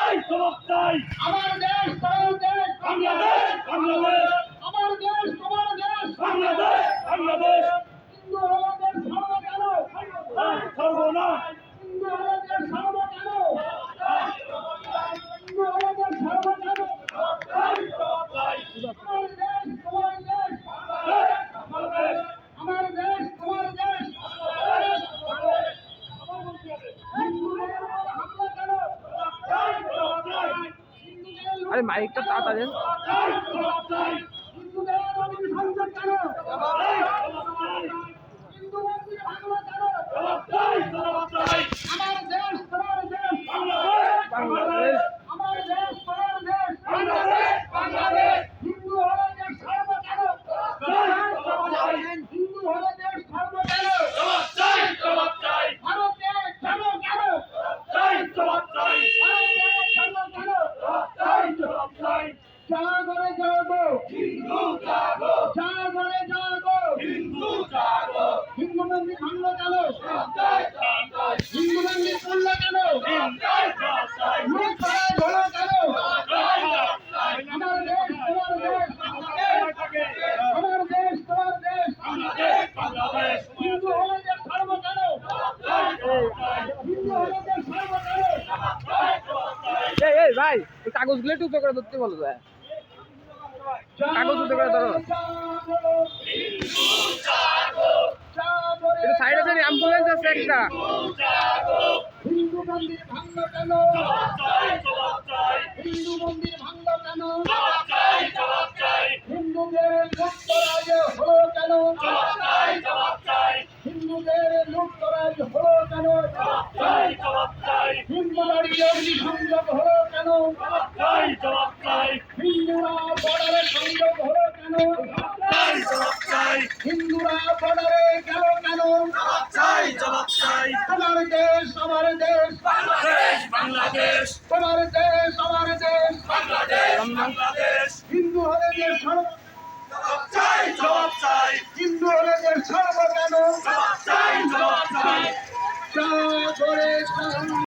চাই, জবাব চাই। আমার দেশ তোমার দেশ বাংলাদেশ, বাংলাদেশ, আমার দেশ তোমার দেশ বাংলাদেশ, বাংলাদেশ। হিন্দু হলো দেশ ধর্ম কেন সর্বনাশ। হিন্দু হলো দেশ ধর্ম কেন হিন্দু হলো দেশ ধর্ম কেন আমার দেশ তোমার দেশ হিন্দুদের উপর হামলা কেন আরে মাইকটা তাড়াতাড়ি হিন্দুদের নদীর সংযোগ কেন হিন্দু মন্দির ভাঙলো কেন আমার দেশ তোমার দেশ বাংলাদেশ আমার দেশ তোমার দেশ বাংলাদেশ, হিন্দু হলো দেশ ধর্ম কেন হিন্দু হলো দেশ ধর্ম কেন জবাব চাই, জবাব চাই, ভারতে কেন কেন চাই, জবাব চাই, ভারতে কেন কেন চাই, জবাব চাই। জাগরে জাগো হিন্দু জাগো, জাগরে জাগো হিন্দু জাগো, হিন্দু মন্দির ভাঙলো কেন চাই, জবাব চাই, হিন্দু মন্দির করলো কেন চাই, জবাব চাই, লুট করা হলো কেন চাই, জবাব চাই। আমার দেশ তোমার দেশ আমার দেশ তোমার দেশ বাংলাদেশ, বাংলাদেশ, হিন্দু হলো দেশ ধর্ম কেন চাই, জবাব চাই, হিন্দু হলো দেশ ধর্ম কেন চাই, জবাব চাই। এই ভাই এই কাগজগুলো একটু উপরে করে ধরতে বলো যায় কাগজ উঠে করে ধরো একটু সাইড আছে অ্যাম্বুলেন্স আছে একটা হিন্দু মন্দির ভাঙলো কেন চাই, জবাব চাই, হিন্দু মন্দির ভাঙলো কেন জবাব চাই, জবাব চাই, হিন্দুদের লুটতরাজ হলো কেন চাই, জবাব চাই, হিন্দুদের লুটতরাজ হলো কেন চাই, জবাব চাই, হিন্দু বাড়ি অগ্নি সংযোগ হলো কেন চাই, জবাব চাই, হিন্দুরা বর্ডারে সংযোগ হলো কেন চাই, জবাব চাই, হিন্দুরা বর্ডারে গেল কেন চাই, জবাব চাই। তোমার দেশ আমার দেশ বাংলাদেশ, বাংলাদেশ, তোমার দেশ আমার দেশ বাংলাদেশ, বাংলাদেশ, হিন্দু হলে দেশ ধর্ম চাই, জবাব চাই, হিন্দু হলে দেশ ধর্ম কেন চাই, জবাব চাই। সাগরে